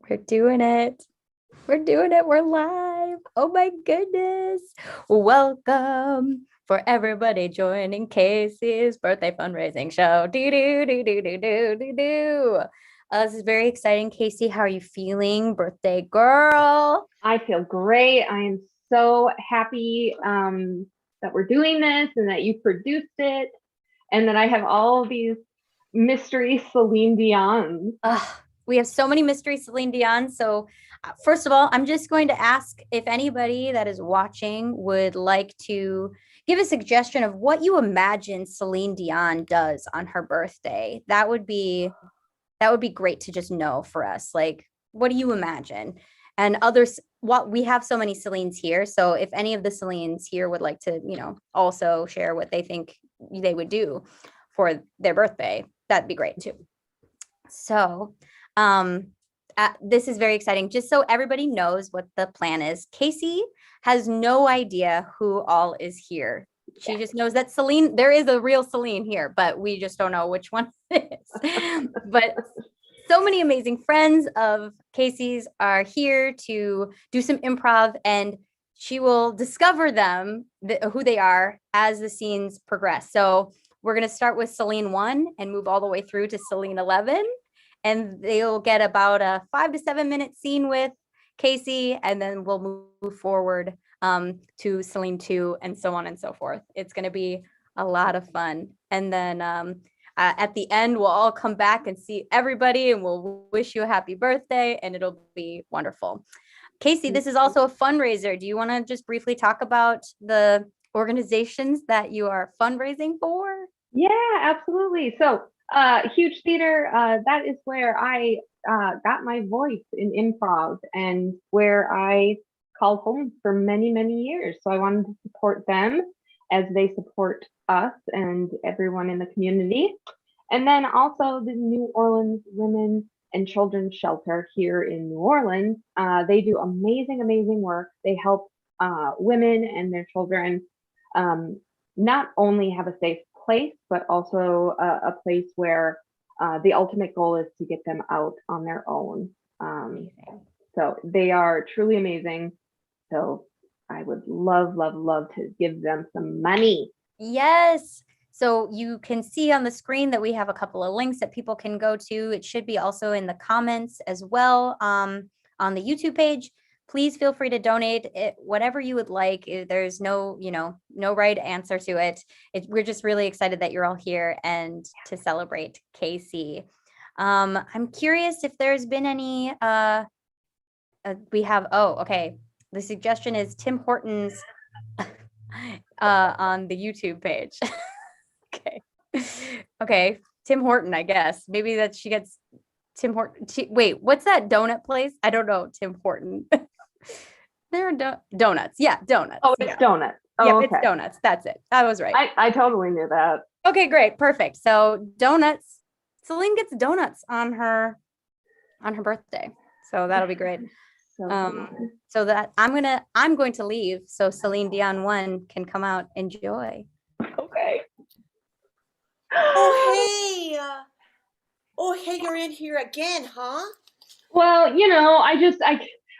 We're doing it. We're doing it. We're live. Oh my goodness. Welcome for everybody joining Casey's birthday fundraising show. Do do do do do do do do. This is very exciting. Casey, how are you feeling, birthday girl? I feel great. I am so happy that we're doing this and that you produced it and that I have all of these mystery Celine Dion. We have so many mystery Celine Dion. So, first of all, I'm just going to ask if anybody that is watching would like to give a suggestion of what you imagine Celine Dion does on her birthday. That would be great to just know for us. Like, what do you imagine? And others, what we have so many Celines here. So if any of the Celines here would like to, also share what they think they would do for their birthday, that'd be great too. So, this is very exciting. Just so everybody knows what the plan is, Casey has no idea who all is here. She just knows that Celine, there is a real Celine here, but we just don't know which one it is. But so many amazing friends of Casey's are here to do some improv, and she will discover them, who they are, as the scenes progress. So we're going to start with Celine 1 and move all the way through to Celine 11. And they'll get about a 5 to 7 minute scene with Casey, and then we'll move forward to Celine 2 and so on and so forth. It's going to be a lot of fun. And then at the end, we'll all come back and see everybody, and we'll wish you a happy birthday, and it'll be wonderful. Casey, this is also a fundraiser. Do you want to just briefly talk about the organizations that you are fundraising for? Yeah, absolutely. So Huge Theater, that is where I got my voice in improv and where I called home for many, many years. So I wanted to support them as they support us and everyone in the community. And then also the New Orleans Women and Children's Shelter here in New Orleans. They do amazing, amazing work. They help women and their children not only have a safe place, but also a place where the ultimate goal is to get them out on their own. So they are truly amazing. So I would love, love, love to give them some money. Yes. So you can see on the screen that we have a couple of links that people can go to. It should be also in the comments as well on the YouTube page. Please feel free to donate it, whatever you would like. There's no right answer to it. We're just really excited that you're all here and to celebrate Casey. I'm curious if there's been any, okay. The suggestion is Tim Hortons on the YouTube page. Okay. Tim Horton, I guess. Maybe that she gets Tim Horton. Wait, what's that donut place? I don't know. Tim Horton. There are donuts. Yeah, donuts. Oh, it's donuts. Oh, yeah, okay. It's donuts. That's it. I was right. I totally knew that. Okay, great. Perfect. So donuts. Celine gets donuts on her birthday. So that'll be great. So that I'm going to leave so Celine Dion 1 can come out. Enjoy. Okay. Oh, hey, you're in here again, huh? Well,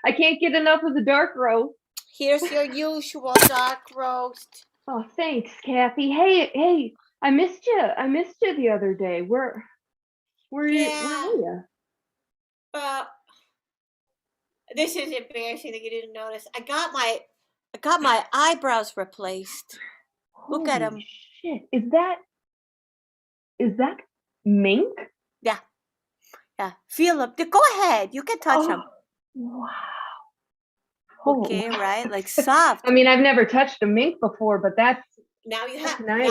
I can't get enough of the dark roast. Here's your usual dark roast. Oh, thanks, Kathy. Hey, I missed you. I missed you the other day. Where are you? This is embarrassing that you didn't notice. I got my eyebrows replaced. Look at them. Shit. Is that mink? Yeah. Feel them. Go ahead. You can touch them. Wow. Okay, right? Like soft. I mean, I've never touched a mink before, but now you have. Nice.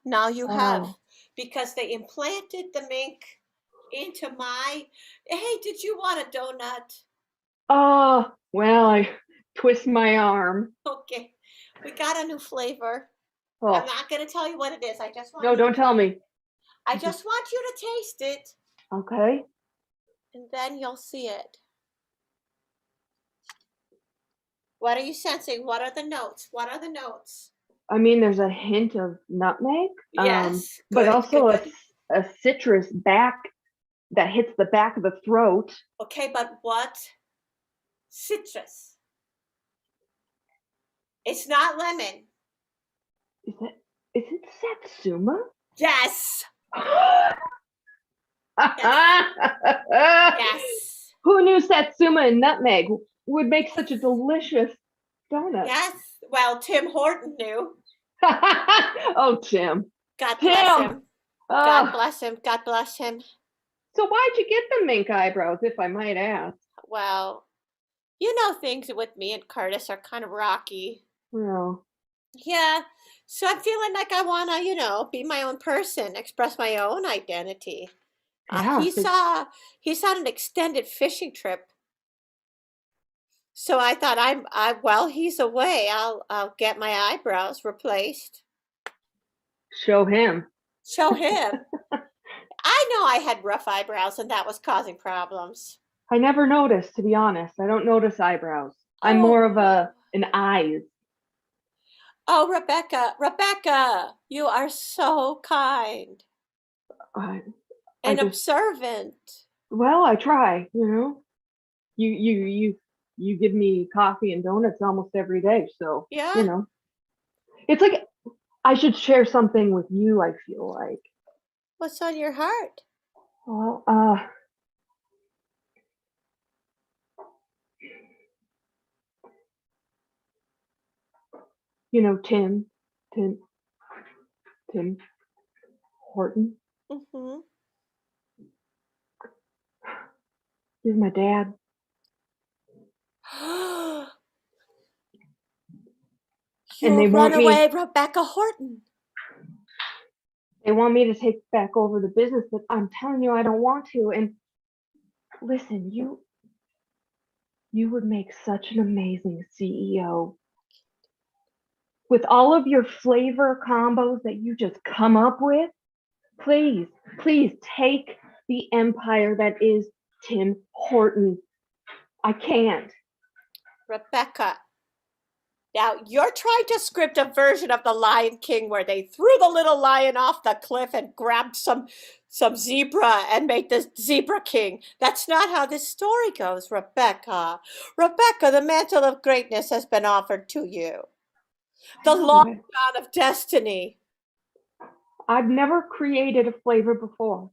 Now you have. Because they implanted the mink into my. Hey, did you want a donut? Oh, well, I twist my arm. Okay. We got a new flavor. Oh. I'm not going to tell you what it is. I just want. No, don't tell me. I just want you to taste it. Okay. And then you'll see it. What are you sensing? What are the notes? I mean, there's a hint of nutmeg. Yes. But also a citrus back that hits the back of the throat. Okay, but what? Citrus. It's not lemon. Is it Satsuma? Yes. Yes. Yes. Who knew Satsuma and nutmeg would make such a delicious donut? Yes. Well, Tim Horton knew. Oh, Tim. God bless Tim. him. God Oh. bless him. God bless him. So why'd you get the mink eyebrows, if I might ask? Well, you know things with me and Curtis are kind of rocky. Well, Yeah. So I'm feeling like I want to, be my own person, express my own identity. yeah. He's on an extended fishing trip. So I thought while he's away, I'll get my eyebrows replaced. Show him. Show him. I know I had rough eyebrows and that was causing problems. I never noticed, to be honest. I don't notice eyebrows. I'm more of an eyes. Oh, Rebecca, you are so kind and observant. Well, I try, You give me coffee and donuts almost every day, so Yeah. It's like I should share something with you, I feel like. What's on your heart? Well, Tim Horton. Mm-hmm. He's my dad. You run away, Rebecca Horton. They want me to take back over the business, but I'm telling you, I don't want to. And listen, you would make such an amazing CEO. With all of your flavor combos that you just come up with, please take the empire that is Tim Horton. I can't. Rebecca, now you're trying to script a version of The Lion King where they threw the little lion off the cliff and grabbed some zebra and made the zebra king. That's not how this story goes, Rebecca. Rebecca, the mantle of greatness has been offered to you. The long dawn of destiny. I've never created a flavor before.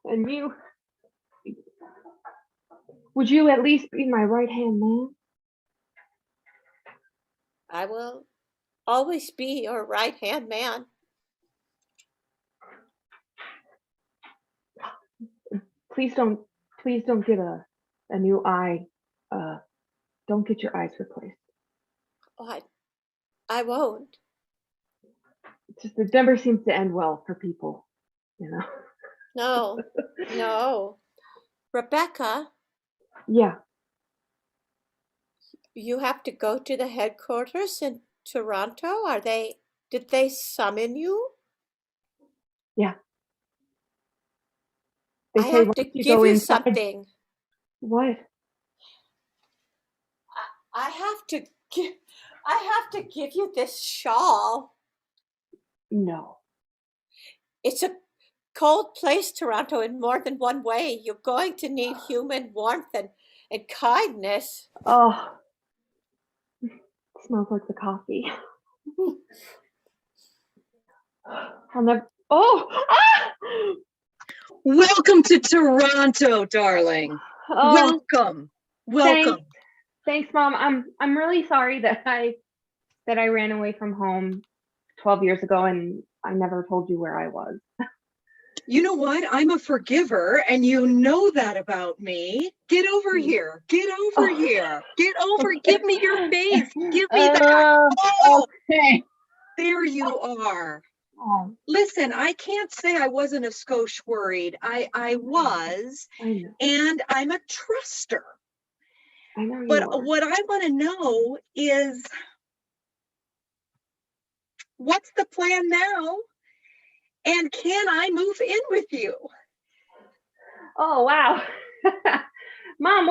And would you at least be my right-hand man? I will always be your right-hand man. Please don't get a new eye. Don't get your eyes replaced. Oh, I won't. It never seems to end well for people, No. Rebecca. Yeah. You have to go to the headquarters in Toronto? Did they summon you? Yeah. I have to give you something. What? I have to give you this shawl. No. It's a cold place, Toronto, in more than one way. You're going to need human warmth and kindness. Oh. It smells like the coffee. I'll never. Oh! Ah! Welcome to Toronto, darling. Oh, Welcome. Thanks, Mom. I'm really sorry that I ran away from home 12 years ago and I never told you where I was. You know what? I'm a forgiver, and you know that about me. Get over here. Get over here. Get over. Give me your face. Give me that. Okay. There you are. Oh. Listen, I can't say I wasn't a skosh worried. I was, and I'm a truster. I know you but are. What I want to know is, what's the plan now? And can I move in with you? Oh, wow. Mom,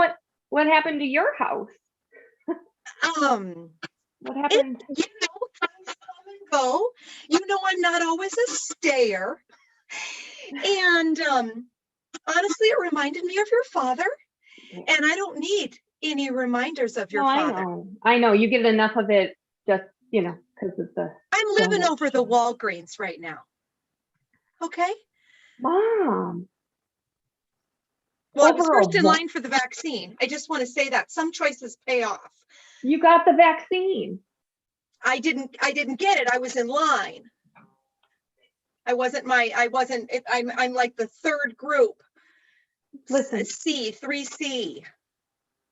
what happened to your house? What happened? Things come and go. You know, I'm not always a stayer. And Honestly, it reminded me of your father, Yeah. and I don't need any reminders of your No, father. I know. You get enough of it just, because of the I'm living donut over the shop. Walgreens right now. Okay? Mom, Well, I was over a first in what? line for the vaccine. I just want to say that some choices pay off. You got the vaccine. I didn't get it. I was in line. I'm like the third group. Listen, C, 3C.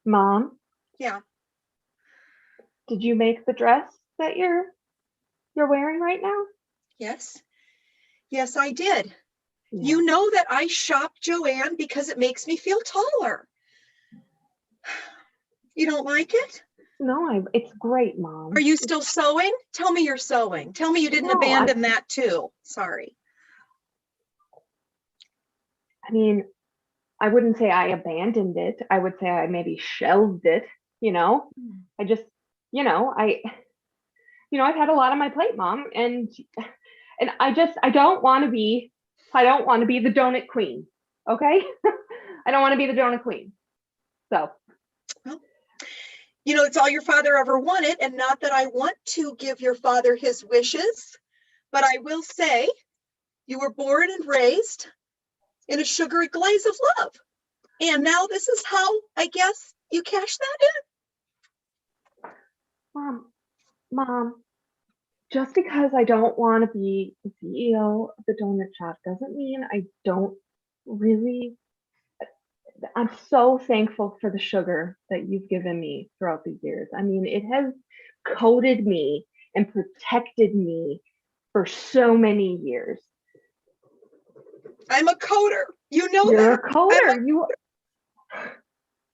Mom, Yeah. did you make the dress that you're wearing right now? Yes. Yes, I did. Yeah. You know that I shop Joann because it makes me feel taller. You don't like it? No, it's great, Mom. Are you still sewing? Tell me you're sewing. Tell me you didn't No, abandon that too. Sorry. I mean, I wouldn't say I abandoned it. I would say I maybe shelved it, I just, I've had a lot on my plate, Mom, and I don't want to be the donut queen. Okay? I don't want to be the donut queen. So, Well, it's all your father ever wanted, and not that I want to give your father his wishes, but I will say you were born and raised in a sugary glaze of love. And now this is how, I guess, you cash that in. Mom, just because I don't want to be the CEO of the donut shop doesn't mean I don't really. I'm so thankful for the sugar that you've given me throughout the years. I mean, it has coated me and protected me for so many years. I'm a coder. You know You're that. a coder.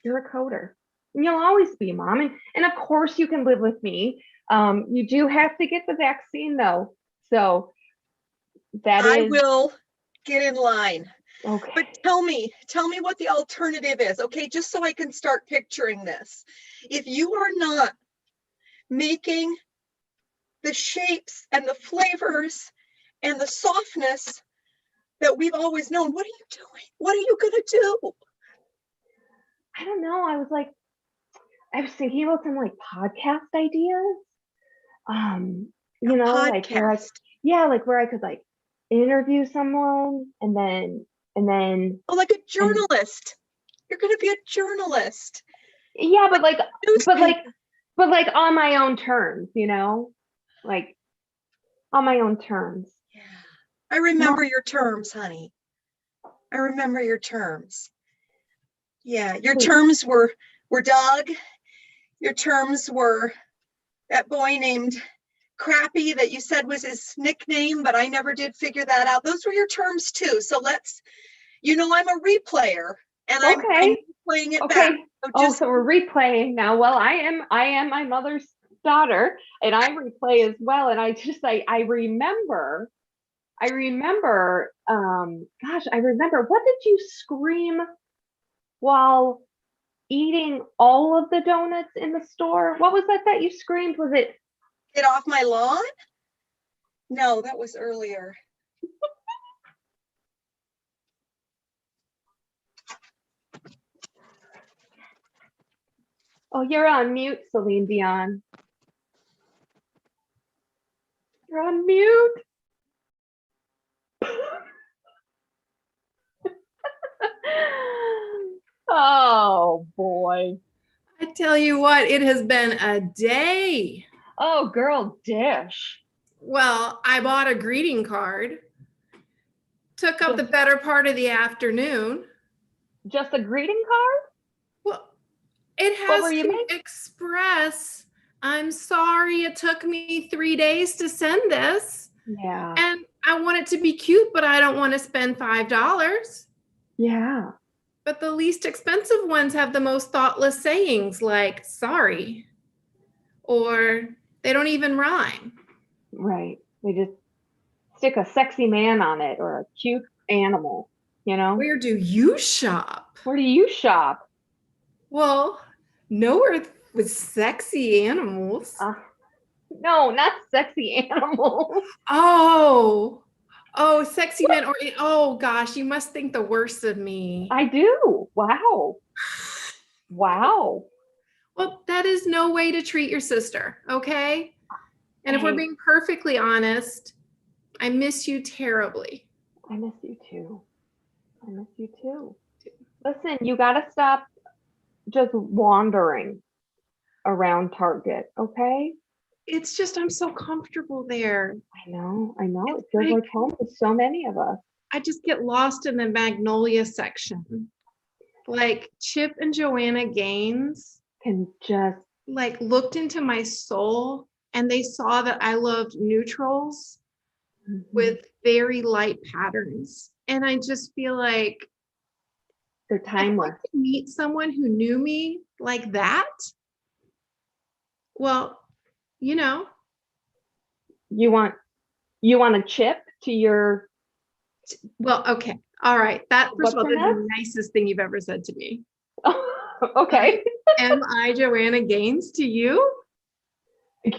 You're a coder. And you'll always be, Mom. And of course you can live with me. You do have to get the vaccine though. So I will get in line. okay. But tell me what the alternative is, okay? Just so I can start picturing this. If you are not making the shapes and the flavors and the softness that we've always known, what are you doing? What are you gonna do? I don't know. I was thinking about some like podcast ideas. Like where I could like interview someone and then Oh, like a journalist. You're gonna be a journalist. yeah, but Newspaper. on my own terms, like on my own terms. Yeah. I remember your terms, honey. I remember your terms. Yeah, your terms were dog. Your terms were that boy named Crappy that you said was his nickname, but I never did figure that out. Those were your terms too. So let's, I'm a replayer and I'm playing it back. So we're replaying now. Well, I am my mother's daughter and I replay as well. And I remember, what did you scream while eating all of the donuts in the store? What was that you screamed? Was it get off my lawn? No, that was earlier. Oh, you're on mute, Celine Dion. You're on mute. Oh boy. I tell you what, it has been a day. Oh, girl, dish. Well, I bought a greeting card, took up the better part of the afternoon. Just a greeting card? Well, it has to express, I'm sorry it took me 3 days to send this. Yeah. And I want it to be cute, but I don't want to spend $5. Yeah. But the least expensive ones have the most thoughtless sayings like, sorry, or they don't even rhyme. Right. They just stick a sexy man on it or a cute animal, Where do you shop? Where do you shop? Well, nowhere with sexy animals. No, not sexy animals. Oh, Oh, sexy men, or oh gosh, you must think the worst of me. I do. Wow. Wow. Well, that is no way to treat your sister, okay? And if we're Hey. being perfectly honest, I miss you terribly. I miss you too. I miss you too. Listen, you gotta stop just wandering around Target, okay? It's just I'm so comfortable there. I know. It It's feels like- like home to so many of us. I just get lost in the Magnolia section. Like Chip and Joanna Gaines Can just like looked into my soul and they saw that I loved neutrals with very light patterns. And I just feel like they're if I timeless. could meet someone who knew me like that, well, you know, You want a chip to your well, okay. All right. That first of all, What's that's your the nicest thing you've ever said to me. okay. Am I Joanna Gaines to you?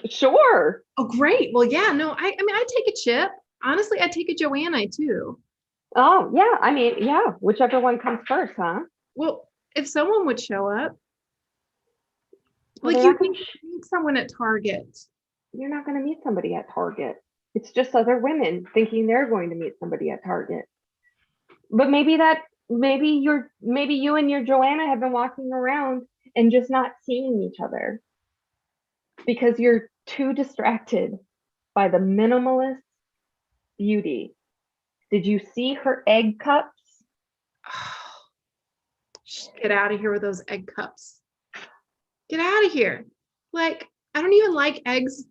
Sure. Oh, great. Well, yeah, no, I mean, I take a Chip. Honestly, I take a Joanna too. Oh, yeah. I mean, yeah, whichever one comes first, huh? Well, if someone would show up, Well, like they're you not gonna think meet someone at Target. You're not going to meet somebody at Target. It's just other women thinking they're going to meet somebody at Target. But maybe you and your Joanna have been walking around and just not seeing each other because you're too distracted by the minimalist beauty. Did you see her egg cups? Get out of here with those egg cups. Get out of here. Like, I don't even like eggs.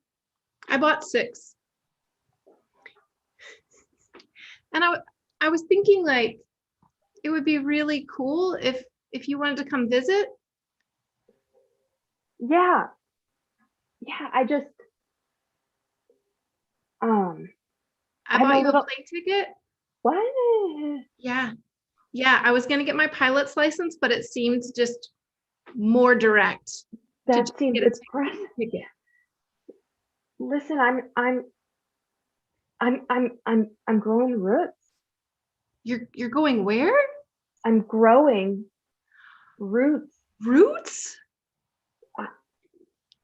I bought 6. And I was thinking like it would be really cool if you wanted to come visit. Yeah. Yeah, I just I I'm bought a you little- a plane ticket. what? Yeah. Yeah, I was gonna get my pilot's license, but it seemed just more direct. That just seems get a depressing. ticket. Listen, I'm growing roots. You're going where? I'm growing roots. Roots?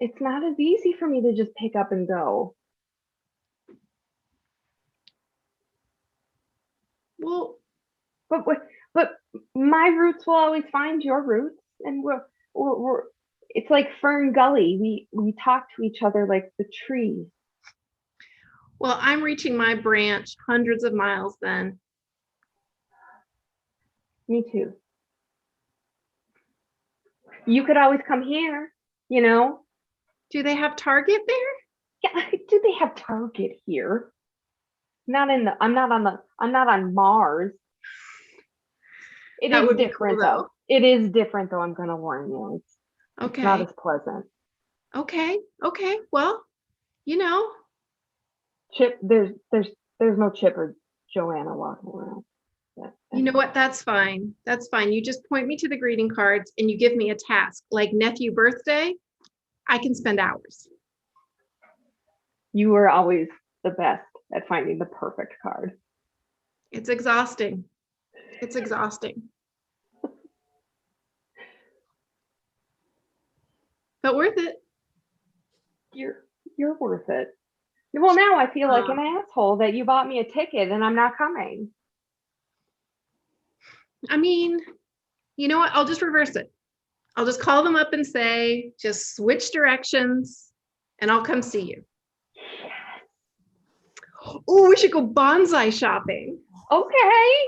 It's not as easy for me to just pick up and go. Well, But my roots will always find your roots, and we're it's like Fern Gully. We talk to each other like the trees. well, I'm reaching my branch hundreds of miles then. Me too. You could always come here, you know. Do they have Target there? Yeah, do they have Target here? I'm not on Mars. It That is would be cool, different though. though. It is different though, I'm gonna warn you. It's not Okay. as pleasant. Okay. Okay. Well, you know, Chip, there's no Chip or Joanna walking around. you know what? That's fine. That's fine. You just point me to the greeting cards and you give me a task like nephew birthday. I can spend hours. You were always the best at finding the perfect card. It's exhausting. It's exhausting. But worth it. You're worth it. Well, now I feel like Uh. an asshole that you bought me a ticket and I'm not coming. I mean, you know what? I'll just reverse it. I'll just call them up and say, just switch directions and I'll come see you. Oh, we should go bonsai shopping. Okay.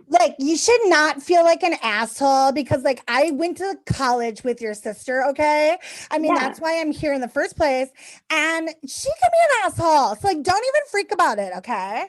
Like, you should not feel like an asshole because, like, I went to college with your sister, okay? I mean, Yeah. that's why I'm here in the first place. And she can be an asshole. So, like, don't even freak about it, okay?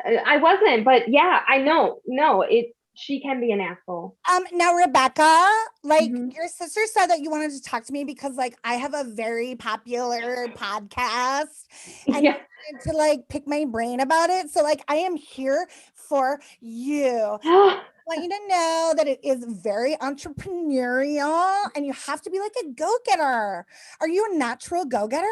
I wasn't, but yeah, I know. No, she can be an asshole. Now, Rebecca, like, Mhm. your sister said that you wanted to talk to me because, like, I have a very popular podcast and Yeah. you wanted to, like, pick my brain about it. So, like, I am here for you. I Want you to know that it is very entrepreneurial and you have to be like a go-getter. Are you a natural go-getter?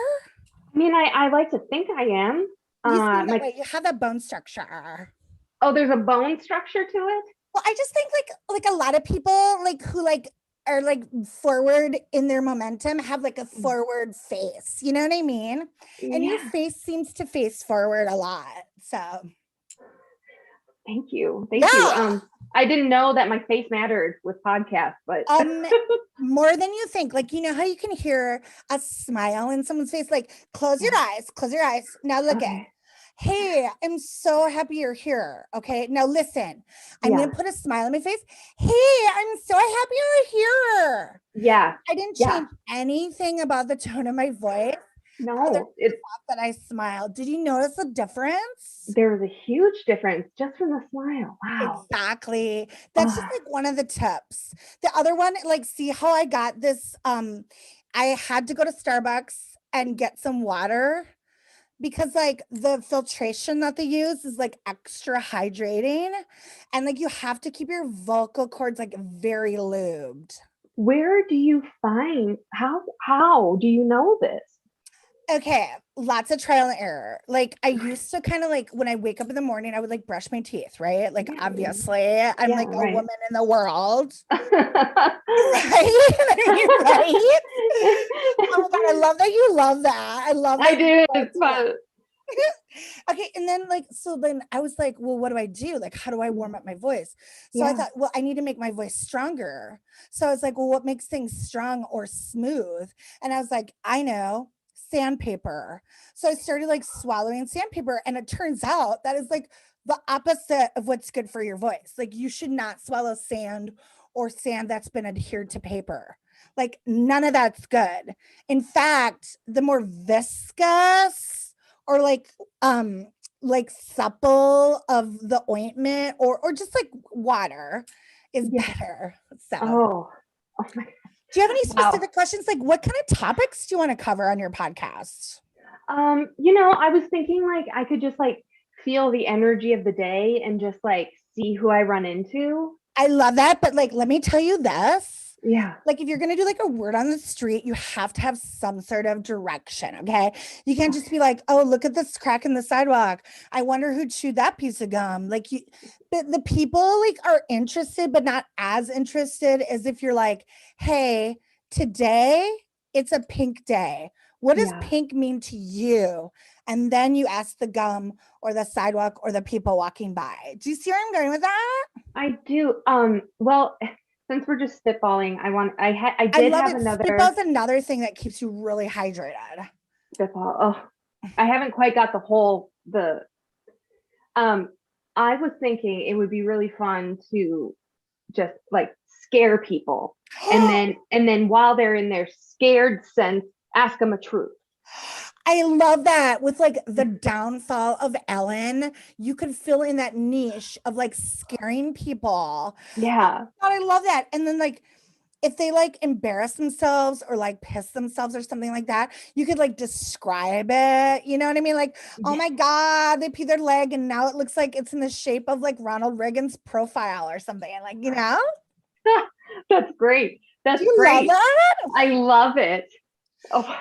mean, I like to think I am. You seem my, that way. You have that bone structure. oh, there's a bone structure to it? Well, I just think like a lot of people like who like are like forward in their momentum have like a forward face. You know what I mean? And your Yeah, face seems to face forward a lot. So thank you. Thank you. yeah. I didn't know that my face mattered with podcasts, but More than you think. Like, you know how you can hear a smile in someone's face? Like, close your eyes, close your eyes. Now look at, okay. hey, I'm so happy you're here. Okay. Now listen, I'm Yeah. gonna put a smile on my face. Hey, I'm so happy you're here. Yeah. I didn't Yeah. change anything about the tone of my voice No, it's that I smiled. Did you notice the difference? there was a huge difference just from the smile. Wow. Exactly. That's just Ah, like one of the tips. The other one, like, see how I got this? I had to go to Starbucks and get some water because like the filtration that they use is like extra hydrating. And like you have to keep your vocal cords like very lubed. where do you find how do you know this? Okay, lots of trial and error. Like I used to kind of like when I wake up in the morning, I would like brush my teeth, right? Like Yeah. obviously, I'm Yeah, like a right. woman in the world, Right? right? I mean, right? Oh my god, I love that you love that. I love that. I do. It's fun. Okay, and then like so then I was like, well, what do I do? Like, how do I warm up my voice? So I Yeah. thought, well, I need to make my voice stronger. So I was like, well, what makes things strong or smooth? And I was like, I know, sandpaper. So I started like swallowing sandpaper, and it turns out that is like the opposite of what's good for your voice. Like you should not swallow sand or sand that's been adhered to paper. Like none of that's good. In fact, the more viscous or like supple of the ointment or just like water is Yeah. better. So Oh. Oh my. do you have any Wow. specific questions? Like what kind of topics do you want to cover on your podcast? I was thinking like I could just like feel the energy of the day and just like see who I run into. I love that, but like let me tell you this. Yeah. Like if you're going to do like a word on the street, you have to have some sort of direction, okay? You can't just be like, "Oh, look at this crack in the sidewalk. I wonder who chewed that piece of gum." Like the people like are interested but not as interested as if you're like, "Hey, today it's a pink day. What does Yeah. pink mean to you?" And then you ask the gum or the sidewalk or the people walking by. Do you see where I'm going with that? I do. Well, since we're just spitballing, I I did love have it. another Spitball's another thing that keeps you really hydrated. spitball. Oh, I haven't quite got I was thinking it would be really fun to just like scare people and then while they're in their scared sense, ask them a truth. I love that. With like the downfall of Ellen, you could fill in that niche of like scaring people. Yeah. God, I love that. And then like if they like embarrass themselves or like piss themselves or something like that, you could like describe it. You know what I mean? Like, oh my God, they pee their leg and now it looks like it's in the shape of like Ronald Reagan's profile or something. Like, you know? That's great. That's Do you great. love that? I love it. Oh,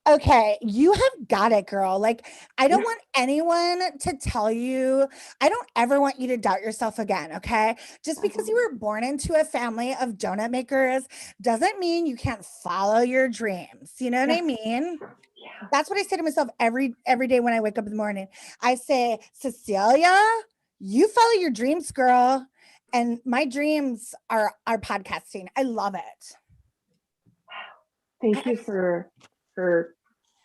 Okay, you have got it, girl. Like, I don't want anyone to tell you, I don't ever want you to doubt yourself again, okay? Just because you were born into a family of donut makers doesn't mean you can't follow your dreams. You know what I mean? yeah. That's what I say to myself every day when I wake up in the morning. I say, Cecilia, you follow your dreams, girl. And my dreams are podcasting. I love it. Thank you for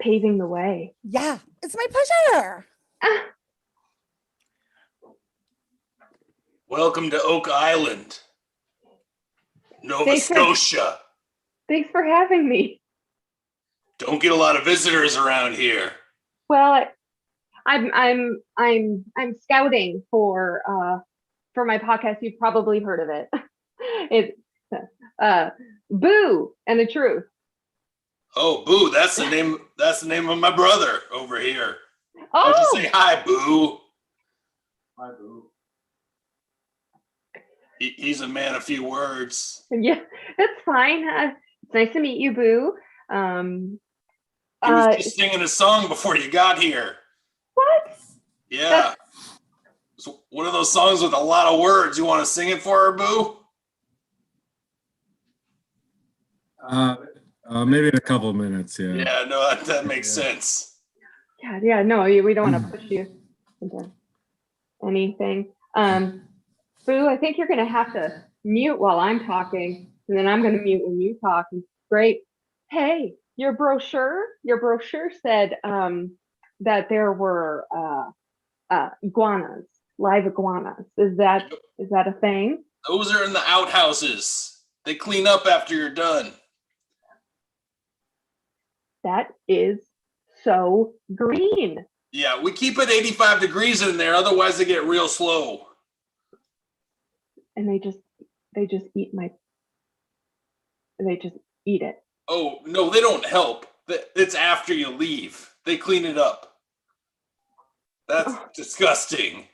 paving the way. Yeah, it's my pleasure. Ah, Welcome to Oak Island, Nova Thanks for- Scotia. thanks for having me. Don't get a lot of visitors around here. Well, I'm scouting for my podcast. You've probably heard of it. It's Boo and the Truth. Oh, Boo, that's the name. That's the name of my brother over here. I'll Oh, just say hi, Boo. Hi, Boo. He's a man of few words. yeah, that's fine. It's nice to meet you, Boo. He was just singing a song before you got here. What? Yeah. It's one of those songs with a lot of words. You want to sing it for her, Boo? Maybe in a couple of minutes. Yeah. Yeah, no, that makes sense. God, yeah, no, we don't want to push you into anything. Boo, I think you're gonna have to mute while I'm talking, and then I'm gonna mute when you talk. Great. Hey, your brochure said that there were iguanas, live iguanas. Is that a thing? Those are in the outhouses. They clean up after you're done. That is so green. Yeah, we keep it 85 degrees in there, otherwise they get real slow. And they just eat it. Oh, no, they don't help. It's after you leave. They clean it up. That's disgusting.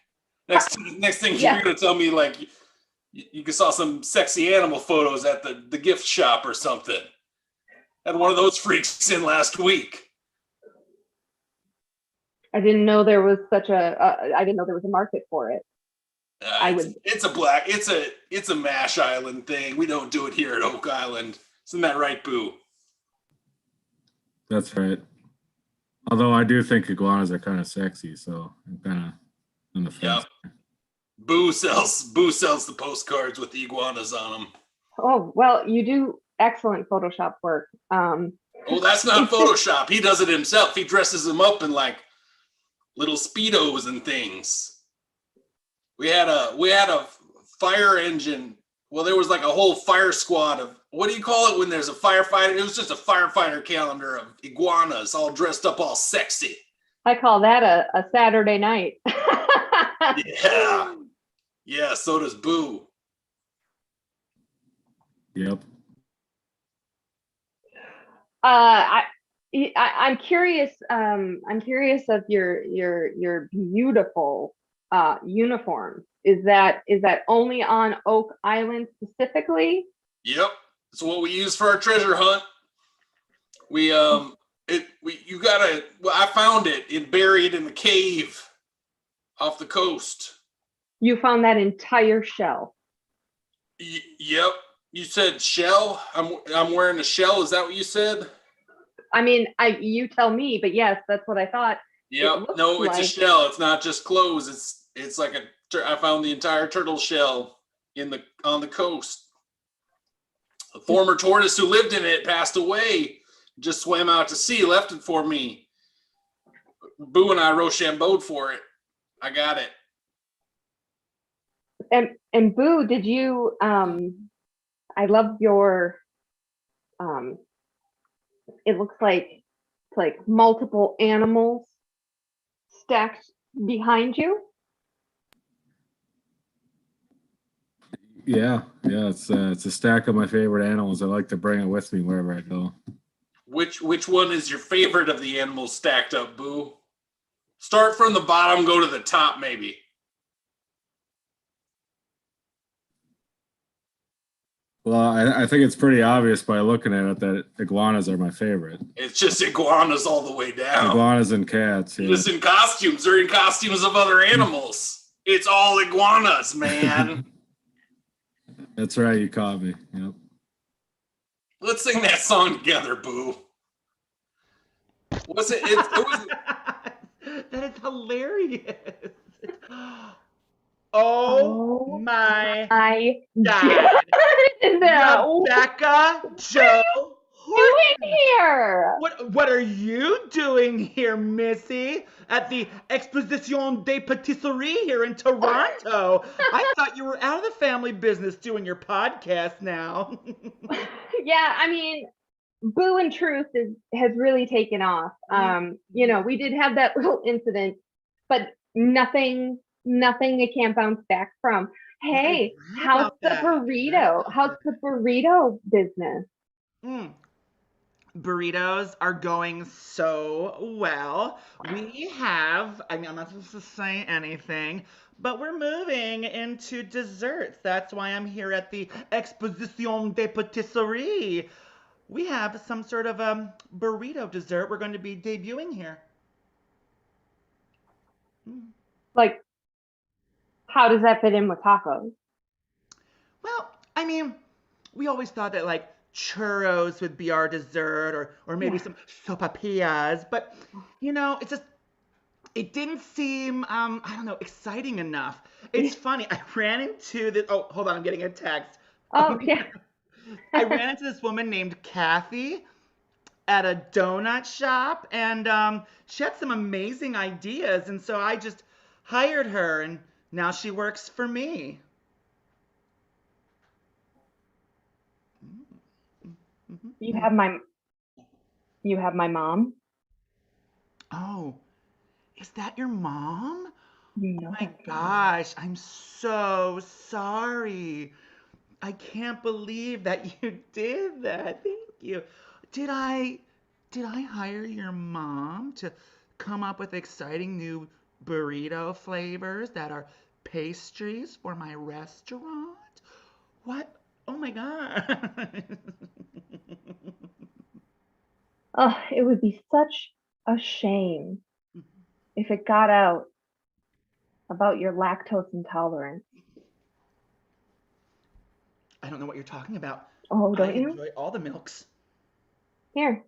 Next thing Yeah. you're going to tell me, like, you saw some sexy animal photos at the gift shop or something. Had one of those freaks in last week. I didn't know there was I didn't know there was a market for it. It's a Mash Island thing. We don't do it here at Oak Island. Isn't that right, Boo? That's right. Although I do think iguanas are kind of sexy, so I'm kind of on the fence. Yep. Boo sells the postcards with the iguanas on them. Oh, well, you do excellent Photoshop work. Oh, that's not Photoshop. He does it himself. He dresses them up in like little Speedos and things. We had a fire engine. Well, there was like a whole fire squad of, what do you call it when there's a firefighter? It was just a firefighter calendar of iguanas all dressed up all sexy. I call that a Saturday night. Yeah. Yeah, so does Boo. Yep. I'm curious. I'm curious of your beautiful uniform. Is that only on Oak Island specifically? Yep. It's what we use for our treasure hunt. I found it buried in the cave off the coast. You found that entire shell. Yep. You said shell? I'm wearing a shell. Is that what you said? I mean, you tell me, but yes, that's what I thought. Yep. No, it's a shell. It's not just clothes. It's like I found the entire turtle shell on the coast. A former tortoise who lived in it passed away. Just swam out to sea, left it for me. Boo and I Rochambeau'd for it. I got it. And Boo, did you? I love your. It looks like it's like multiple animals stacked behind you. Yeah. It's a stack of my favorite animals. I like to bring it with me wherever I go. Which one is your favorite of the animals stacked up, Boo? Start from the bottom, go to the top, maybe. Well, I think it's pretty obvious by looking at it that iguanas are my favorite. It's just iguanas all the way down. Iguanas and cats. Yeah. Just in costumes. They're in costumes of other animals. It's all iguanas, man. That's right. You caught me. Yep. Let's sing that song together, Boo. Was it? It was. That is hilarious. Oh my God. Rebecca Jo Doing here? What are you doing here, Missy? At the Exposition des Patisseries here in Toronto. I thought you were out of the family business doing your podcast now. Yeah, I mean, Boo and Truth has really taken off. We did have that little incident, but nothing it can't bounce back from. Hey, how's the burrito? How's the burrito business? Burritos are going so well. We have, I'm not supposed to say anything, but we're moving into desserts. That's why I'm here at the Exposition des Patisseries. We have some sort of burrito dessert we're going to be debuting here. Like, how does that fit in with tacos? Well, I mean, we always thought that like churros would be our dessert or maybe Yeah. some sopapillas, but you know, it didn't seem I don't know, exciting enough. It's funny. I ran into this oh, hold on, I'm getting a text. Oh, yeah. I ran into this woman named Kathy at a donut shop, and she had some amazing ideas, and so I just hired her, and now she works for me. You have my mom. Oh, is that your mom? You Oh know my that's my mom. gosh, I'm so sorry. I can't believe that you did that. Thank you. Did I did I hire your mom to come up with exciting new burrito flavors that are pastries for my restaurant? What? Oh my God. Oh, it would be such a shame if it got out about your lactose intolerance. I don't know what you're talking about. Oh, I don't you? enjoy all the milks. Here,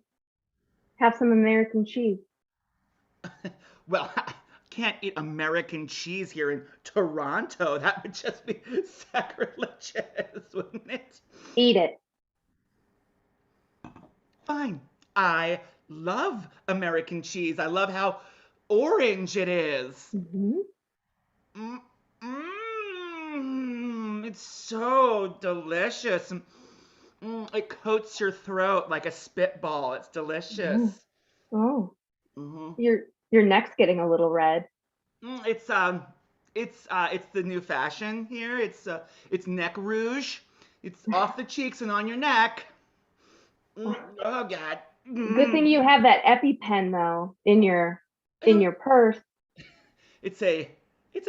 have some American cheese. Well, I can't eat American cheese here in Toronto. That would just be sacrilegious, wouldn't it? Eat it. Fine. I love American cheese. I love how orange it is. Mhm. Mm, it's so delicious. It coats your throat like a spitball. It's delicious. Mm. Oh, hmm your neck's getting a little red. It's the new fashion here. It's neck rouge. It's off the cheeks and on your neck. Oh God. Good thing you have that EpiPen though in your purse. It's a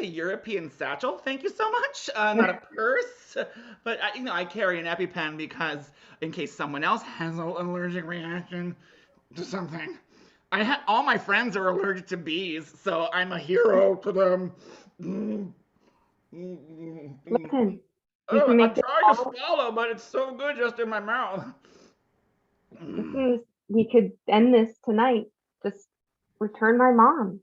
European satchel. Thank you so much. Not a purse, but I carry an EpiPen because in case someone else has an allergic reaction to something. All my friends are allergic to bees, so I'm a hero to them. Listen, we Oh, can make I'm this trying to all. swallow, but it's so good just in my mouth. We could end this tonight. Just return my mom.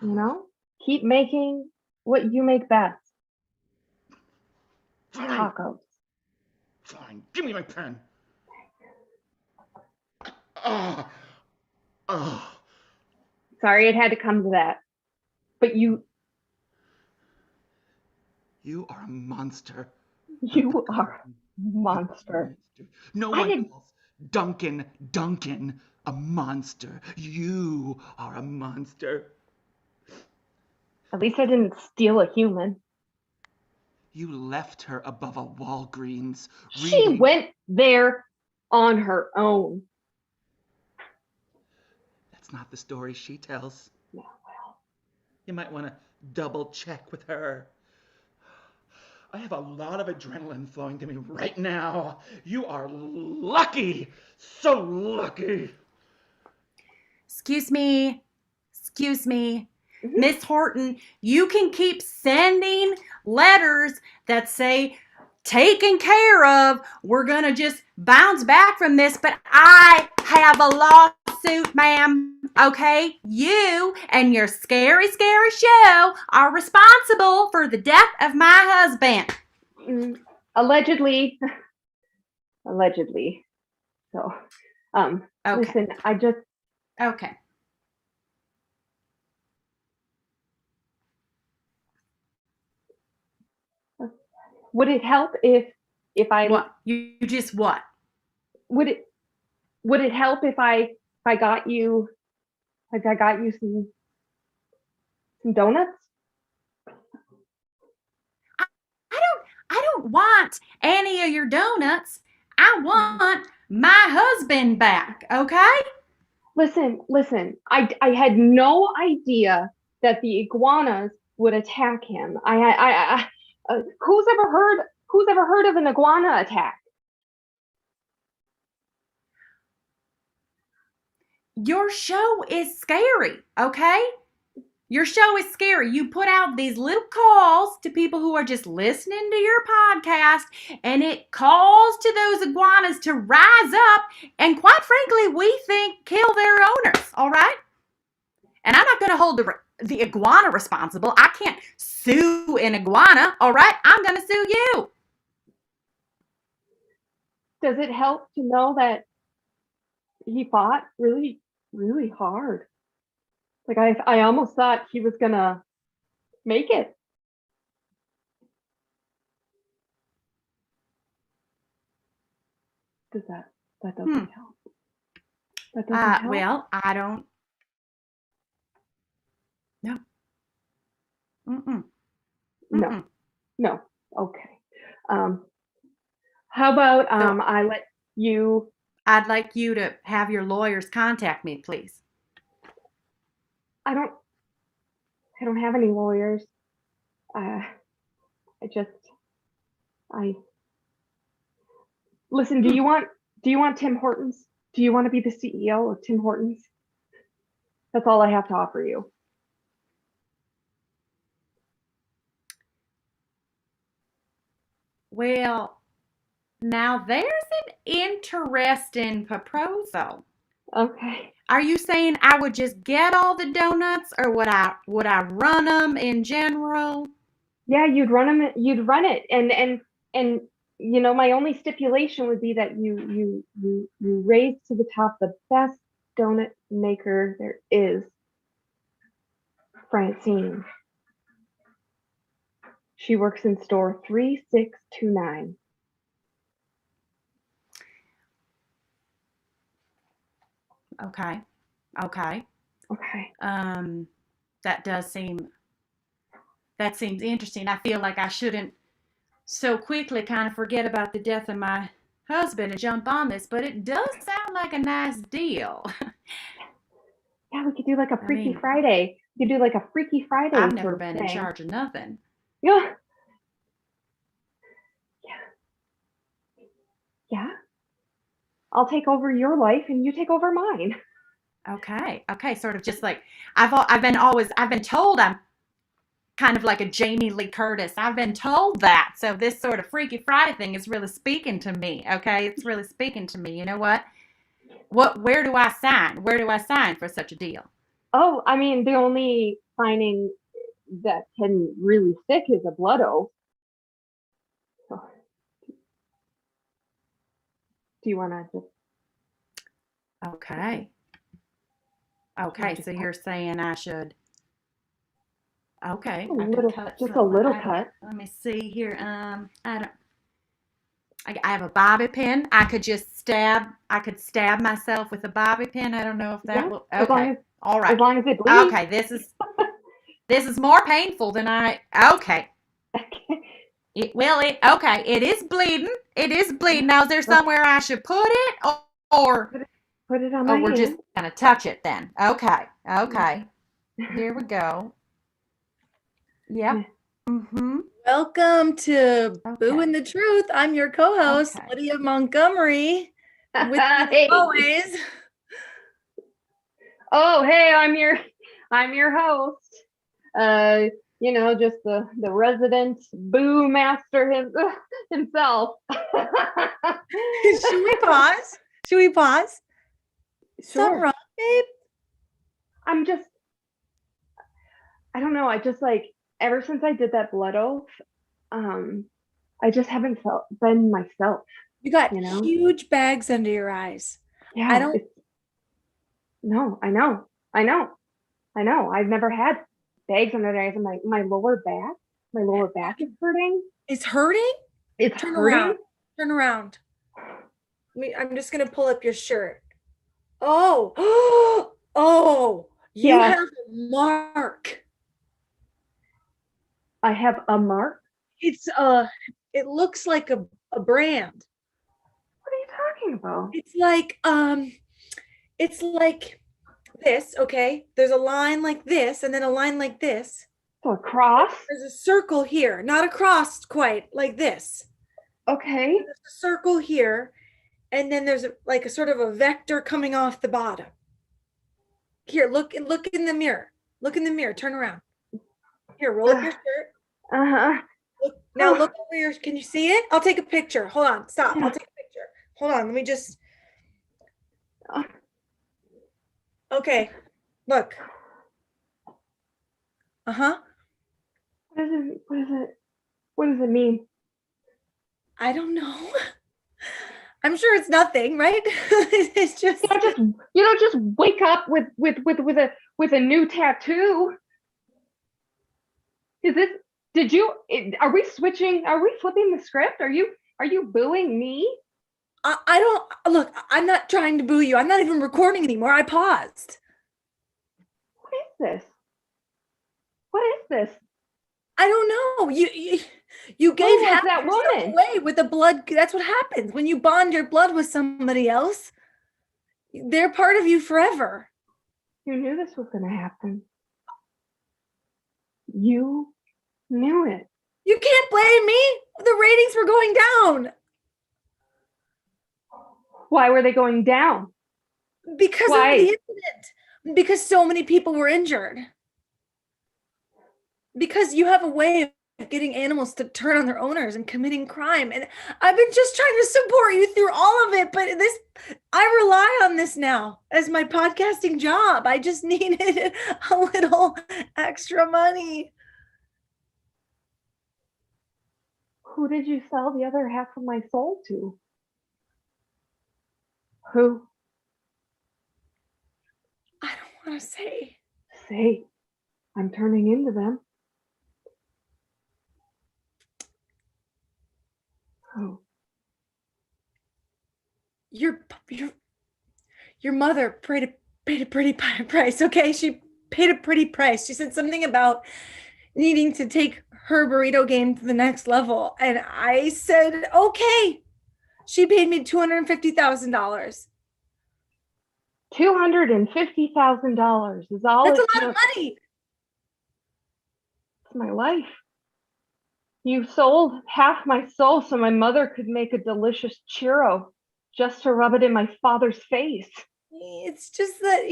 You know, keep making what you make best. Fine, Tacos. fine. Give me my pen. Oh, oh. Sorry it had to come to that. But you You are a monster. are a monster. No I one didn't- calls Duncan a monster. You are a monster. At least I didn't steal a human. You left her above a Walgreens. She reading- went there on her own. That's not the story she tells. Yeah, well. You might want to double check with her. I have a lot of adrenaline flowing to me right now. You are lucky. So lucky. Excuse me. Excuse me. Mhm. Miss Horton, you can keep sending letters that say, taken care of. We're going to just bounce back from this, but I have a lawsuit, ma'am. Okay? You and your scary, scary show are responsible for the death of my husband. Allegedly. Allegedly. So, Okay. listen, Okay. would it help if I What? You just what? would it help if I got you some donuts? I don't want any of your donuts. I want my husband back, okay? Listen. I had no idea that the iguanas would attack him. Who's ever heard of an iguana attack? Your show is scary, okay? Your show is scary. You put out these little calls to people who are just listening to your podcast, and it calls to those iguanas to rise up and, quite frankly, we think kill their owners, all right? And I'm not going to hold the iguana responsible. I can't sue an iguana, all right? I'm going to sue you. Does it help to know that he fought really, really hard? Like I almost thought he was gonna make it. That doesn't help. That doesn't help. Well, I don't. No. No. No. Okay. How about I let you. I'd like you to have your lawyers contact me, please. I don't have any lawyers. Listen, do you want Tim Hortons? Do you want to be the CEO of Tim Hortons? That's all I have to offer you. Well, now there's an interesting proposal. Okay. Are you saying I would just get all the donuts, or would I run them in general? Yeah, you'd run them. You'd run it, and you know, my only stipulation would be that you raise to the top the best donut maker there is, Francine. She works in store 3629. Okay. That seems interesting. I feel like I shouldn't so quickly kind of forget about the death of my husband and jump on this, but it does sound like a nice deal. Yeah, we could do like a Freaky Friday. We could do like a Freaky Friday. I've never been in charge of nothing. Yeah. I'll take over your life and you take over mine. Okay. Sort of just like I've been told I'm kind of like a Jamie Lee Curtis. I've been told that. So this sort of Freaky Friday thing is really speaking to me. Okay. It's really speaking to me. You know what? Where do I sign? Where do I sign for such a deal? Oh, I mean, the only signing that can really stick is a blood oath. So, do you want to just? Okay. So you're saying I should. Okay. A little cut. Let me see here. I have a bobby pin. I could stab myself with a bobby pin. I don't know if that will. Okay. All right. As long as it bleeds. Okay. This is more painful than I. Okay. It is bleeding. It is bleeding. Now, is there somewhere I should put it, or put it on my we're hand. just gonna touch it then? Okay. Here we go. Yep. Mm-hmm. Welcome to Boo and the Truth. I'm your co-host, Okay. Lydia Montgomery. With Hey. me always. Oh, hey, I'm your host. You know, just the resident boo master himself. Should we pause? Is that Sure. wrong, babe? I don't know. I just like, ever since I did that blood oath, I just haven't been myself. You got huge bags under your eyes. Yeah. I don't. No, I know. I've never had bags under my eyes, and my lower back is hurting. It's hurting? It's Turn hurting. around. Turn around. I'm just going to pull up your shirt. Oh. Oh. You Yeah. have a mark. I have a mark. It looks like a brand. What are you talking about? It's like this, okay? There's a line like this and then a line like this. So a cross. There's a circle here, not a cross quite, like this. Okay. There's a circle here, and then there's a sort of a vector coming off the bottom. Here, look in the mirror. Look in the mirror. Turn around. Here, roll up your shirt. Uh-huh. Now look over your, can you see it? I'll take a picture. Hold on, stop. I'll take a picture. Hold on, let me just. Okay, look. Uh-huh. What does it mean? I don't know. I'm sure it's nothing, right? It's just You don't just wake up with a new tattoo. Are we flipping the script? Are you booing me? I don't look, I'm not trying to boo you. I'm not even recording anymore. I paused. What is this? What is this? I don't know. You gave Who was half that yourself woman? away with the blood. That's what happens when you bond your blood with somebody else. They're part of you forever. You knew this was going to happen. You knew it. You can't blame me. The ratings were going down Why were they going down? because Why? of the incident. Because so many people were injured. Because you have a way of getting animals to turn on their owners and committing crime. And I've been just trying to support you through all of it, but I rely on this now as my podcasting job. I just needed a little extra money. Who did you sell the other half of my soul to? Who? I don't want to say. Say, I'm turning into them. Who? Your mother paid a pretty price, okay? She paid a pretty price. She said something about needing to take her burrito game to the next level. And I said, okay. She paid me $250,000. $250,000 is all. That's it a lot of took. money. It's my life. You sold half my soul so my mother could make a delicious churro just to rub it in my father's face. It's just that,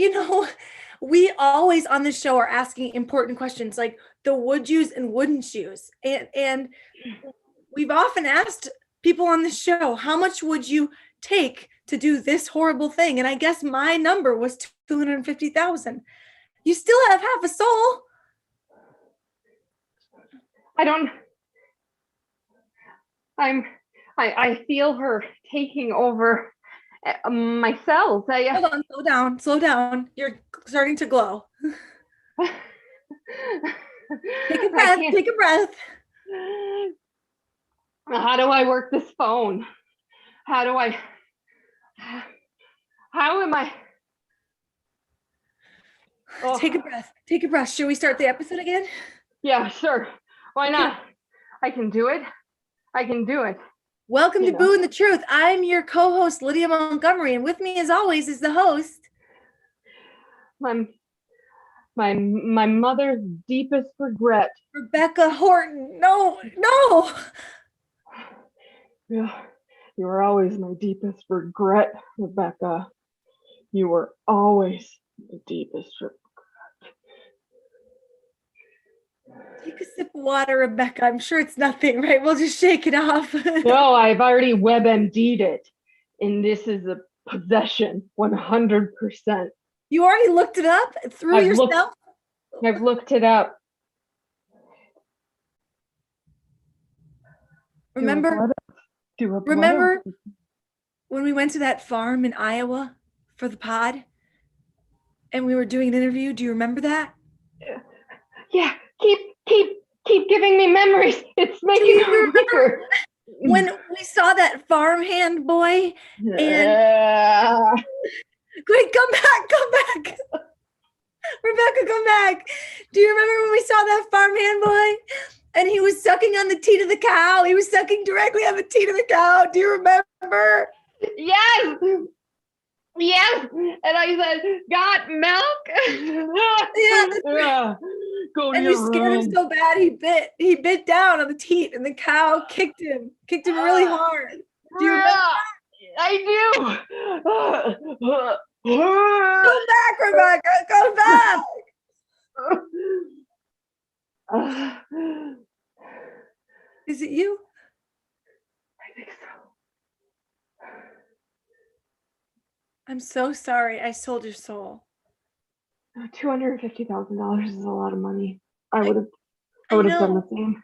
we always on this show are asking important questions like the would yous and wouldn't yous. And we've often asked people on this show, how much would you take to do this horrible thing? And I guess my number was 250,000. You still have half a soul. I feel her taking over my cells. Hold on, slow down. You're starting to glow. Take a breath. How do I work this phone? How am I? Oh. Take a breath. Should we start the episode again? Yeah, sure. Why not? I can do it. Welcome to Boo and the Truth. I'm your co-host, Lydia Montgomery, and with me as always is the host. My mother's deepest regret. Rebecca Horton. No. Yeah, you were always my deepest regret, Rebecca. You were always the deepest regret. Take a sip of water, Rebecca. I'm sure it's nothing, right? We'll just shake it off. No, I've already WebMD'd it. And this is a possession, 100%. You already looked it up through yourself? I've looked it up. Remember when we went to that farm in Iowa for the pod and we were doing an interview? Do you remember that? Yeah, keep giving me memories. It's making me weaker. When we saw that farmhand boy and wait, come back. Rebecca, come back. Do you remember when we saw that farmhand boy and he was sucking on the teat of the cow? He was sucking directly on the teat of the cow. Do you remember? Yes. And I said, got milk? Yeah. Go to and your you scared room. him so bad he bit down on the teat and the cow kicked him really hard. Do you remember? I do. Come back, Rebecca. Come back. Is it you? I think so. I'm so sorry I sold your soul. $250,000 is a lot of money. I would have I done know. the same.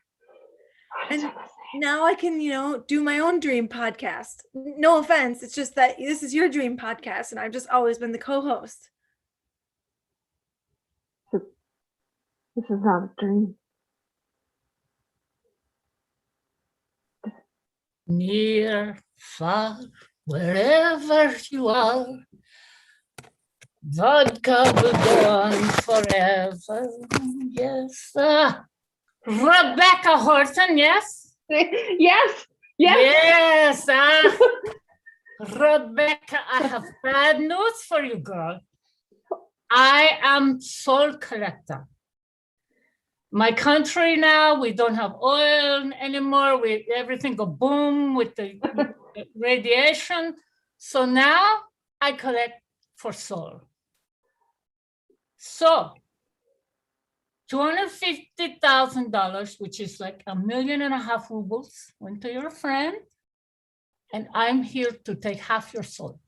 I would've And done the same. now I can, do my own dream podcast. No offense. It's just that this is your dream podcast and I've just always been the co-host. This is not a dream. Near, far, wherever you are, vodka will go on forever. Yes. Rebecca Horton, yes? Yes. Yes. Rebecca, I have bad news for you, girl. I am soul collector. My country now, we don't have oil anymore. Everything go boom with the radiation. So now I collect for soul. So $250,000, which is like $1.5 million rubles, went to your friend, and I'm here to take half your soul.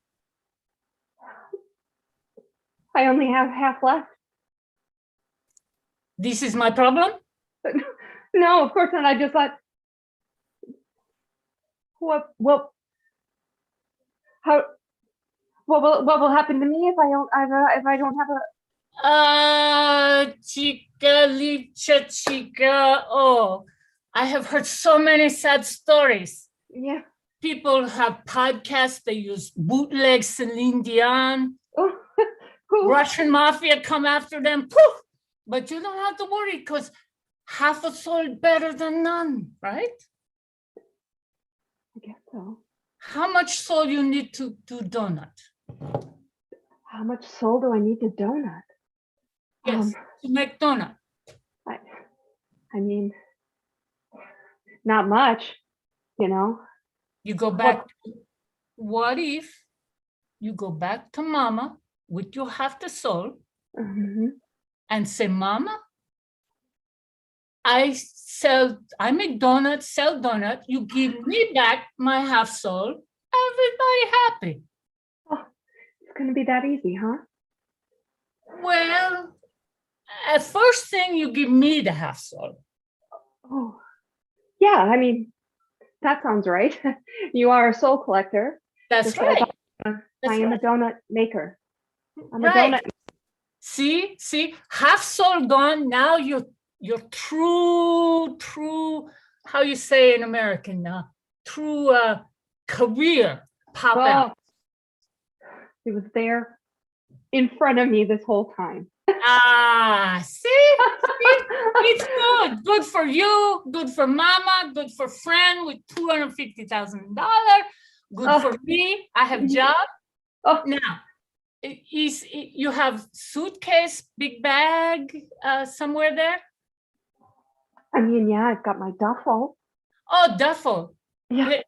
I only have half left. This is my problem? No, of course not. I just thought, what will happen to me if I don't have a? Chica, licha, chica. Oh, I have heard so many sad stories. Yeah. People have podcasts. They use bootleg Celine Dion. Oh, Russian mafia come after them. Poof! But you don't have to worry because half a soul better than none, right? I guess so. How much soul you need to do donut? How much soul do I need to donut? Yes, to make donut. I mean, not much, You go back. What if you go back to mama with your half the soul and say, Mama, I make donuts, sell donut. You give me back my half soul. Everybody happy. Oh, it's gonna be that easy, huh? Well, at first thing you give me the half soul. Oh, yeah. I mean, that sounds right. You are a soul collector. That's right. I am a donut maker. I'm a Right. donut. See, half soul gone. Now you're true, how you say in American now, true career pop out. It was there in front of me this whole time. See, it's good for you, good for mama, good for friend with $250,000, good for me. I have job. Now, you have suitcase, big bag somewhere there? I mean, yeah, I've got my duffel. Oh, duffel. Yeah.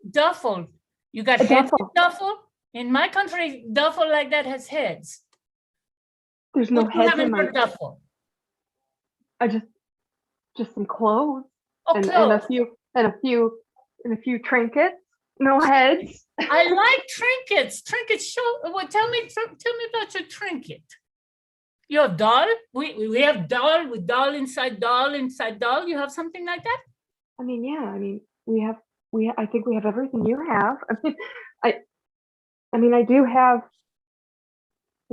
Duffel. You got A heads duffel. in duffel? In my country, duffel like that has heads. There's no What do you heads have in in my your duffel? I just some clothes. Oh, and clothes. a few trinkets. No heads. I like trinkets. Trinkets. Well, tell me about your trinket. You have doll. We have doll with doll inside doll inside doll. You have something like that? I mean, yeah. I mean, I think we have everything you have. I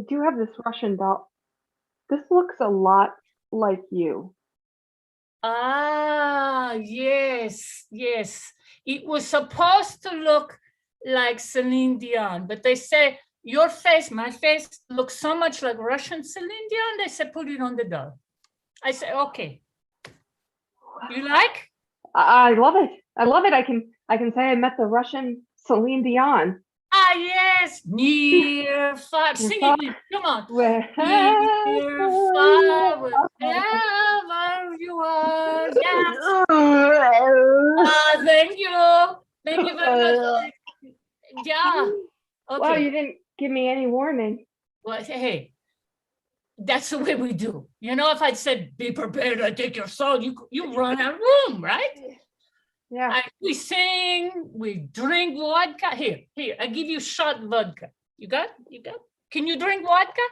do have this Russian doll. This looks a lot like you. Yes. It was supposed to look like Celine Dion, but they say your face, my face, looks so much like Russian Celine Dion. They said put it on the doll. I said okay. You like? I love it. I love it. I can say I met the Russian Celine Dion. Yes, near far. Sing it, come on. Near far, wherever you are. Yes. Thank you very much. Yeah. Okay. Wow, you didn't give me any warning. Well, hey, that's the way we do. You know, if I said, be prepared to take your soul, you run out of room, right? Yeah. We sing, we drink vodka. Here, I give you shot vodka. You got? Can you drink vodka?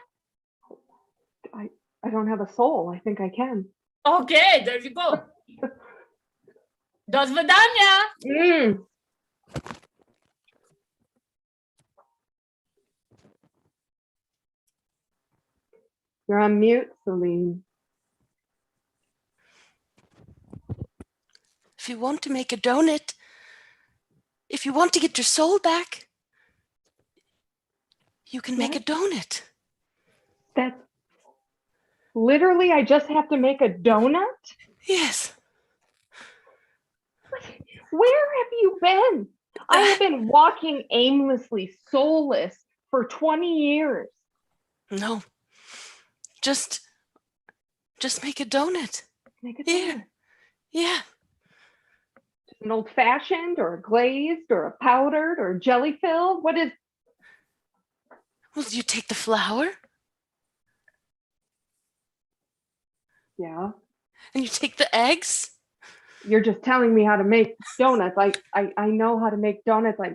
I don't have a soul. I think I can. Okay, there you go. Do svidania. Mm. You're on mute, Celine. If you want to make a donut, if you want to get your soul back, you can make a donut. That's literally, I just have to make a donut? Yes. Where have you been? I have been walking aimlessly, soulless for 20 years. No. Just make a donut. Make a donut. Here. Yeah. An old fashioned or a glazed or a powdered or jelly filled? What is? Well, you take the flour. Yeah. And you take the eggs. You're just telling me how to make donuts. I know how to make donuts. I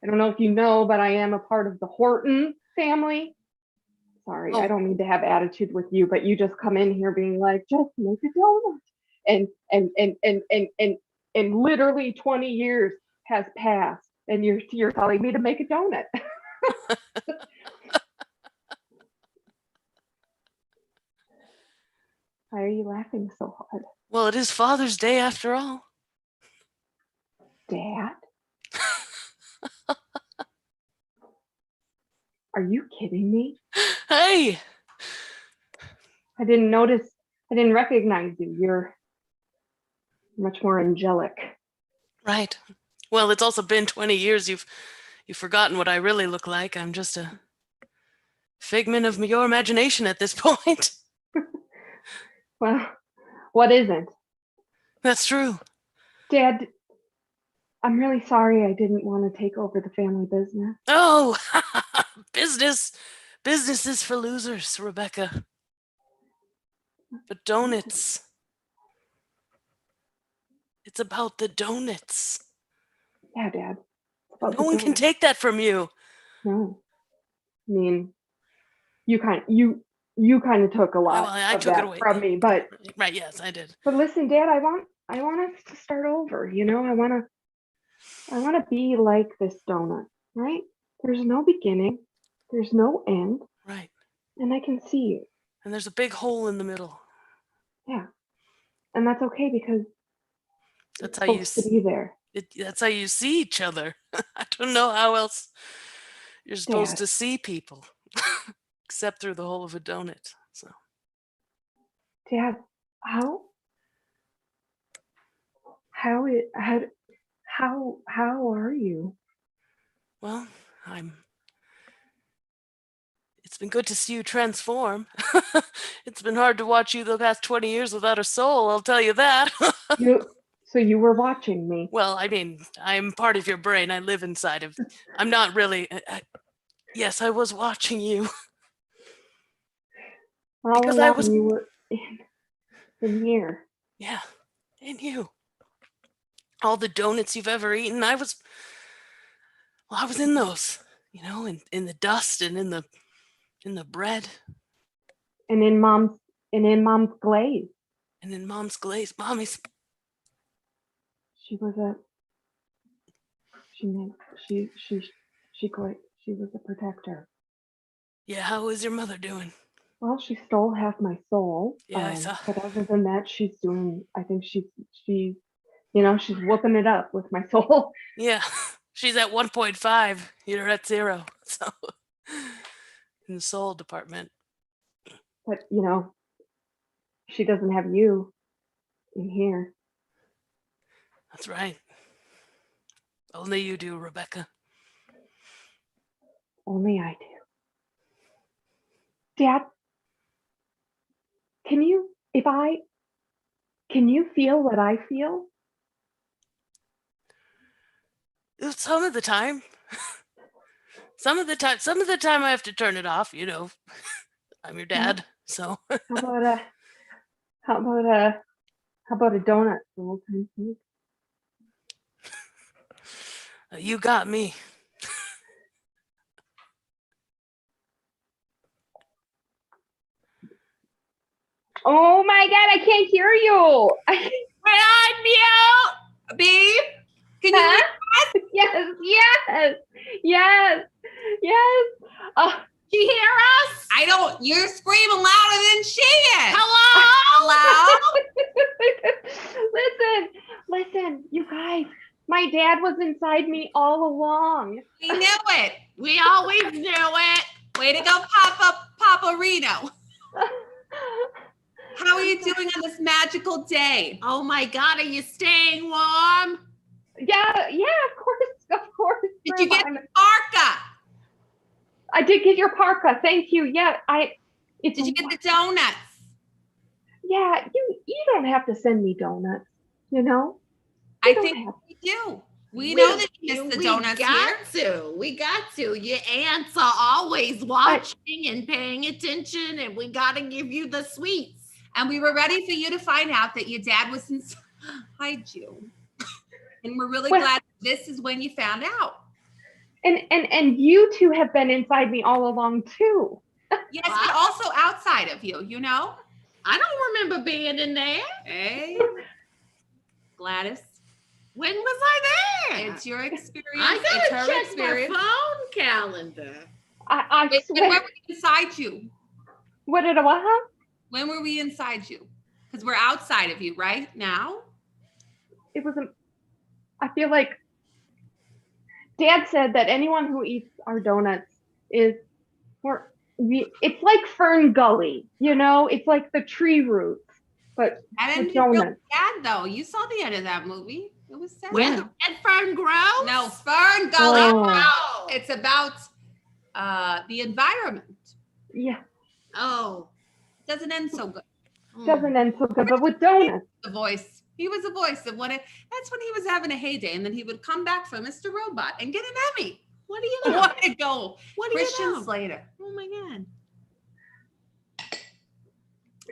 don't know if you know, but I am a part of the Horton family. Sorry, I don't mean to have attitude with you, but you just come in here being like, just make a donut. And literally 20 years has passed and you're telling me to make a donut. Why are you laughing so hard? Well, it is Father's Day after all. Dad? Are you kidding me? Hey! I didn't recognize you. You're much more angelic. Right. Well, it's also been 20 years. You've forgotten what I really look like. I'm just a figment of your imagination at this point. Well, what isn't? That's true. Dad, I'm really sorry I didn't want to take over the family business. Oh, business is for losers, Rebecca. But donuts. It's about the donuts. Yeah, Dad. No one can take that from you. No. I mean, you kind of took a lot I of took that it away from me, but right, yes, I did. But listen, Dad, I want us to start over. You know, I want to be like this donut, right? There's no beginning, there's no end, right? And I can see you. And there's a big hole in the middle. Yeah, and that's okay because that's it's how you supposed to be there. That's how you see each other. I don't know how else you're supposed Dad. to see people, except through the hole of a donut. So, Dad, how are you? Well, it's been good to see you transform. It's been hard to watch you the past 20 years without a soul, I'll tell you that. So you were watching me. Well, I mean, I'm part of your brain. I live inside of. I'm not really. Yes, I was watching you. All because along I was. You were in here. Yeah, in you. All the donuts you've ever eaten, I was in those. You know, in the dust and in the bread. And in mom's glaze. And in mom's glaze, mommy's. She was a protector. Yeah, how is your mother doing? Well, she stole half my soul. Yeah, I saw. But other than that, she's doing. I think she's whooping it up with my soul. Yeah, she's at 1.5. You're at 0. So in the soul department. But she doesn't have you in here. That's right. Only you do, Rebecca. Only I do. Dad, can you feel what I feel? Some of the time. Some of the time I have to turn it off, I'm your dad. So How about a how about a how about a donut for old time's sake? you got me. Oh my God, I can't hear you. We're on mute. Beep. Can you hear? Yes, yes, yes, yes. Oh, Do you hear us? I don't. You're screaming louder than she is. Hello? listen, you guys. My dad was inside me all along. We knew it. We always knew it. Way to go, Papa Reno. How are you doing on this magical day? Oh my God, are you staying warm? Yeah, of course. Did you get Grandma. the parka? I did get your parka. Thank you. Yeah, Did you get the donuts? Yeah, you don't have to send me donuts. You know. I think we do. We know that you missed the donuts here. We got to. Your aunts are always watching and paying attention, and we got to give you the sweets. And we were ready for you to find out that your dad was inside you. And we're really glad this is when you found out. And you two have been inside me all along too. Yes, but also outside of you, you know? I don't remember being in there. Hey, Gladys. When was I there? It's your experience. I it's gotta her check experience. my phone calendar. I Wait, swear. when were we inside you? What did I what? Huh? When were we inside you? Because we're outside of you right now. It wasn't. I feel like Dad said that anyone who eats our donuts is it's like Fern Gully, you know? It's like the tree roots, but That with ended real donuts. sad though. You saw the end of that movie. It was sad. When at Fern Grove? No, Fern Gully. Oh. It's about the environment. Yeah, Oh. Doesn't end so good. doesn't end so good, but with donuts. The voice. He was a voice of that's when he was having a heyday, and then he would come back from Mr. Robot and get an Emmy. What do you know? Way to go, What do you Christian know? Slater. Oh my God.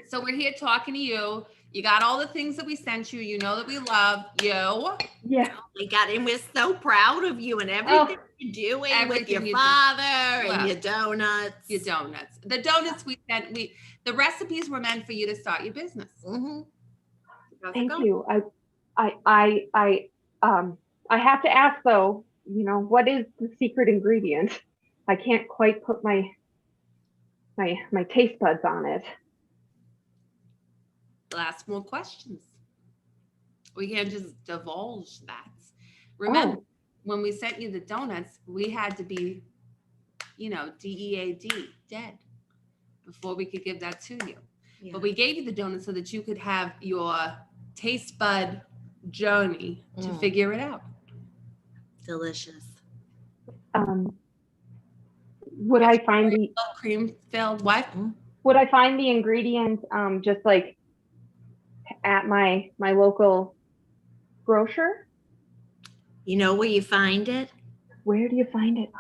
So we're here talking to you. You got all the things that we sent you. You know that we love you. Yeah. Oh my God. And we're so proud of you and everything you're doing with Everything your you do. father and Well, your donuts. Your donuts. The donuts we sent. The recipes were meant for you to start your business. Mm-hmm. How's it Thank going? you. I have to ask though, you know, what is the secret ingredient? I can't quite put my taste buds on it. We'll ask more questions. We can't just divulge that. Remember, when we sent you the donuts, we had to be, DEAD, dead, before we could give that to you. Yeah. But we gave you the donuts so that you could have your taste bud journey to figure it out. Delicious. Would I find the Cream filled what? Would I find the ingredients just like at my local grocer? You know where you find it? Where do you find it?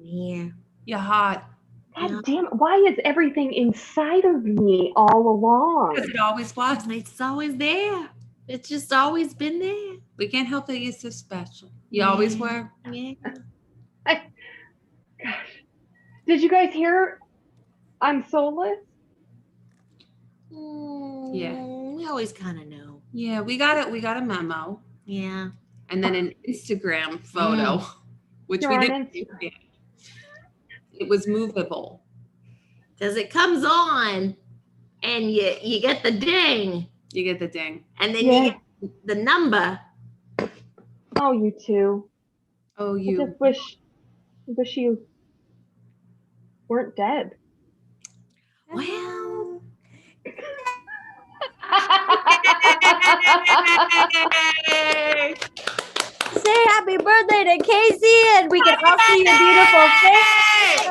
Here. You're hot. God damn it! Why is everything inside of me all along? Because it always was. It's always there. It's just always been there. We can't help that you're so special. You always were. Yeah. Gosh, did you guys hear? I'm soulless. Yeah. We always kind of know. Yeah, we got it. We got a memo. Yeah. And then an Instagram photo, which You're we on didn't. Instagram. It was movable. Because it comes on and you get the ding. You get the ding. And then Yeah. you get the number. Oh, you two. Oh, I you. just wish you weren't dead. Well, Say happy birthday to Casey, and we can all see your beautiful face.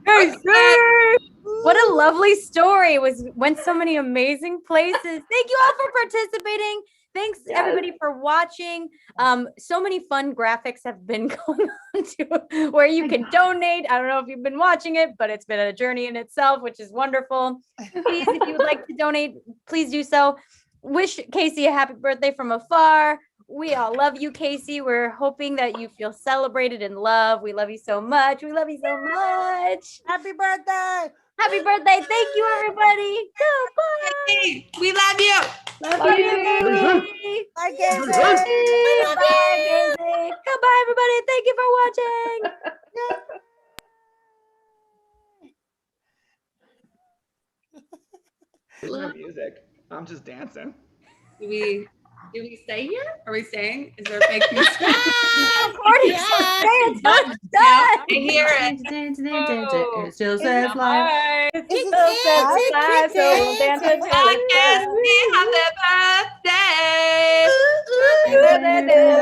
Casey! What a lovely story. It went so many amazing places. Thank you all for participating. Thanks everybody for watching. So many fun graphics have been going to where you can donate. I don't know if you've been watching it, but it's been a journey in itself, which is wonderful. Please, if you would like to donate, please do so. Wish Casey a happy birthday from afar. We all love you, Casey. We're hoping that you feel celebrated and loved. We love you so much. We love you so much. Happy birthday. Happy birthday. Thank you, everybody. Goodbye. Hey, we love you. Love you. Bye, Casey. Bye, Casey. Goodbye, everybody. Thank you for watching. No music. I'm just dancing. Do we stay here? Are we staying? Is there a fake music? It's done. I hear it. It still says live. It still says live, so we'll dance until Happy it's done. birthday. Happy birthday.